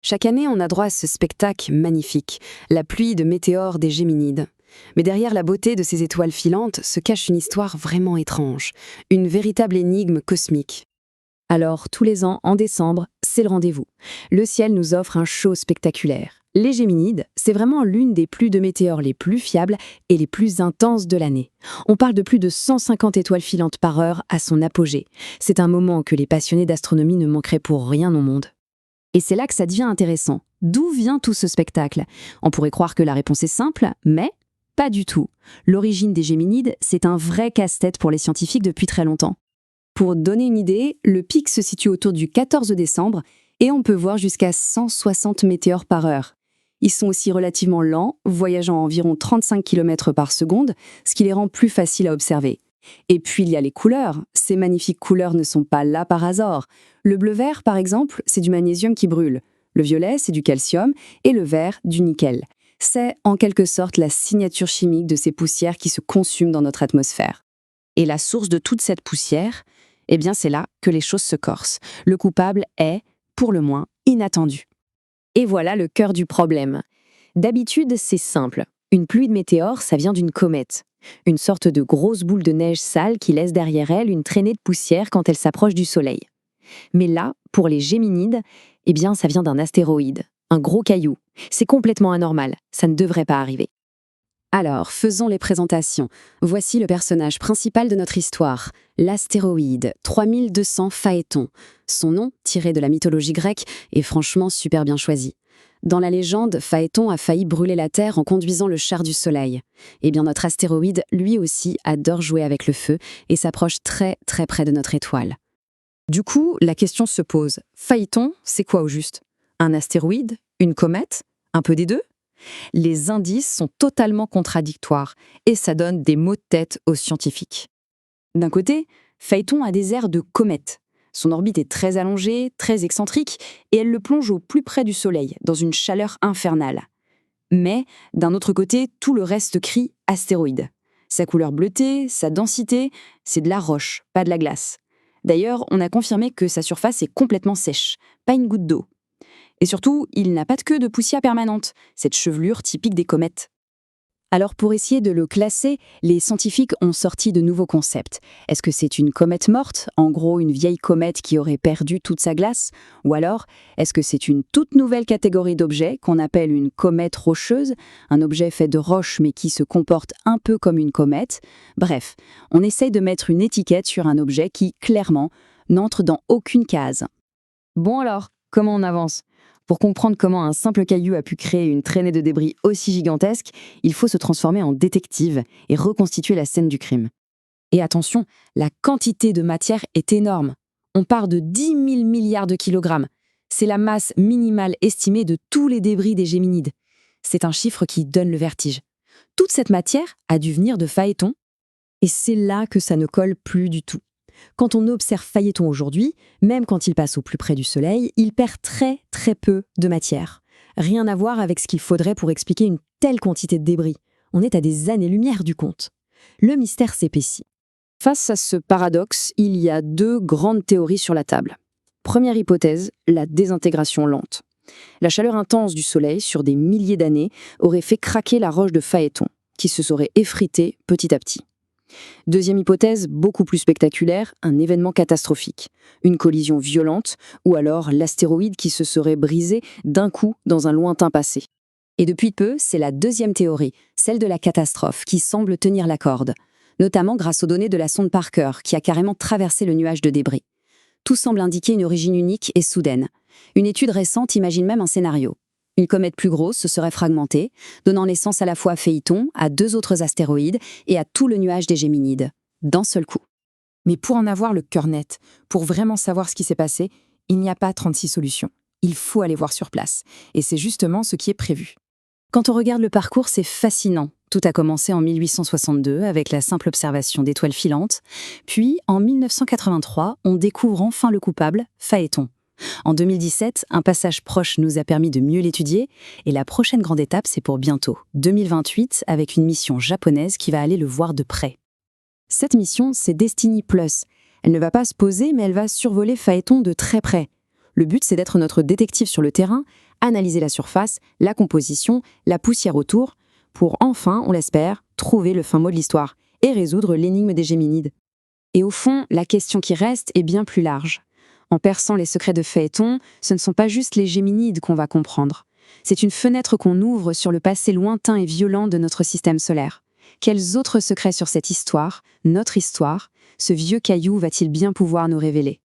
Chaque année, on a droit à ce spectacle magnifique, la pluie de météores des Géminides. Mais derrière la beauté de ces étoiles filantes se cache une histoire vraiment étrange, une véritable énigme cosmique. Alors, tous les ans, en décembre, c'est le rendez-vous. Le ciel nous offre un show spectaculaire. Les Géminides, c'est vraiment l'une des pluies de météores les plus fiables et les plus intenses de l'année. On parle de plus de 150 étoiles filantes par heure à son apogée. C'est un moment que les passionnés d'astronomie ne manqueraient pour rien au monde. Et c'est là que ça devient intéressant. D'où vient tout ce spectacle? On pourrait croire que la réponse est simple, mais pas du tout. L'origine des Géminides, c'est un vrai casse-tête pour les scientifiques depuis très longtemps. Pour donner une idée, le pic se situe autour du 14 décembre et on peut voir jusqu'à 160 météores par heure. Ils sont aussi relativement lents, voyageant à environ 35 km par seconde, ce qui les rend plus faciles à observer. Et puis il y a les couleurs. Ces magnifiques couleurs ne sont pas là par hasard. Le bleu-vert, par exemple, c'est du magnésium qui brûle. Le violet, c'est du calcium. Et le vert, du nickel. C'est en quelque sorte la signature chimique de ces poussières qui se consument dans notre atmosphère. Et la source de toute cette poussière, eh bien c'est là que les choses se corsent. Le coupable est, pour le moins, inattendu. Et voilà le cœur du problème. D'habitude, c'est simple. Une pluie de météores, ça vient d'une comète. Une sorte de grosse boule de neige sale qui laisse derrière elle une traînée de poussière quand elle s'approche du Soleil. Mais là, pour les Géminides, eh bien ça vient d'un astéroïde, un gros caillou. C'est complètement anormal, ça ne devrait pas arriver. Alors, faisons les présentations. Voici le personnage principal de notre histoire, l'astéroïde 3200 Phaéton. Son nom, tiré de la mythologie grecque, est franchement super bien choisi. Dans la légende, Phaéton a failli brûler la Terre en conduisant le char du Soleil. Eh bien, notre astéroïde, lui aussi, adore jouer avec le feu et s'approche très très près de notre étoile. Du coup, la question se pose. Phaéton, c'est quoi au juste? Un astéroïde? Une comète? Un peu des deux? Les indices sont totalement contradictoires et ça donne des maux de tête aux scientifiques. D'un côté, Phaéton a des airs de comète. Son orbite est très allongée, très excentrique, et elle le plonge au plus près du Soleil, dans une chaleur infernale. Mais, d'un autre côté, tout le reste crie astéroïde. Sa couleur bleutée, sa densité, c'est de la roche, pas de la glace. D'ailleurs, on a confirmé que sa surface est complètement sèche, pas une goutte d'eau. Et surtout, il n'a pas de queue de poussière permanente, cette chevelure typique des comètes. Alors pour essayer de le classer, les scientifiques ont sorti de nouveaux concepts. Est-ce que c'est une comète morte, en gros une vieille comète qui aurait perdu toute sa glace? Ou alors, est-ce que c'est une toute nouvelle catégorie d'objets qu'on appelle une comète rocheuse, un objet fait de roche mais qui se comporte un peu comme une comète? Bref, on essaye de mettre une étiquette sur un objet qui, clairement, n'entre dans aucune case. Bon alors, comment on avance? Pour comprendre comment un simple caillou a pu créer une traînée de débris aussi gigantesque, il faut se transformer en détective et reconstituer la scène du crime. Et attention, la quantité de matière est énorme. On part de 10 000 milliards de kilogrammes. C'est la masse minimale estimée de tous les débris des Géminides. C'est un chiffre qui donne le vertige. Toute cette matière a dû venir de Phaéton, et c'est là que ça ne colle plus du tout. Quand on observe Phaéton aujourd'hui, même quand il passe au plus près du Soleil, il perd très très peu de matière. Rien à voir avec ce qu'il faudrait pour expliquer une telle quantité de débris. On est à des années-lumière du compte. Le mystère s'épaissit. Face à ce paradoxe, il y a deux grandes théories sur la table. Première hypothèse, la désintégration lente. La chaleur intense du Soleil sur des milliers d'années aurait fait craquer la roche de Phaéton, qui se serait effritée petit à petit. Deuxième hypothèse, beaucoup plus spectaculaire, un événement catastrophique. Une collision violente, ou alors l'astéroïde qui se serait brisé d'un coup dans un lointain passé. Et depuis peu, c'est la deuxième théorie, celle de la catastrophe, qui semble tenir la corde, notamment grâce aux données de la sonde Parker, qui a carrément traversé le nuage de débris. Tout semble indiquer une origine unique et soudaine. Une étude récente imagine même un scénario. Une comète plus grosse se serait fragmentée, donnant naissance à la fois à Phaéton, à deux autres astéroïdes et à tout le nuage des Géminides, d'un seul coup. Mais pour en avoir le cœur net, pour vraiment savoir ce qui s'est passé, il n'y a pas 36 solutions. Il faut aller voir sur place, et c'est justement ce qui est prévu. Quand on regarde le parcours, c'est fascinant. Tout a commencé en 1862 avec la simple observation d'étoiles filantes, puis en 1983, on découvre enfin le coupable, Phaéton. En 2017, un passage proche nous a permis de mieux l'étudier, et la prochaine grande étape, c'est pour bientôt, 2028, avec une mission japonaise qui va aller le voir de près. Cette mission, c'est Destiny Plus. Elle ne va pas se poser, mais elle va survoler Phaéton de très près. Le but, c'est d'être notre détective sur le terrain, analyser la surface, la composition, la poussière autour, pour enfin, on l'espère, trouver le fin mot de l'histoire et résoudre l'énigme des Géminides. Et au fond, la question qui reste est bien plus large. En perçant les secrets de Phaéton, ce ne sont pas juste les Géminides qu'on va comprendre. C'est une fenêtre qu'on ouvre sur le passé lointain et violent de notre système solaire. Quels autres secrets sur cette histoire, notre histoire, ce vieux caillou va-t-il bien pouvoir nous révéler ?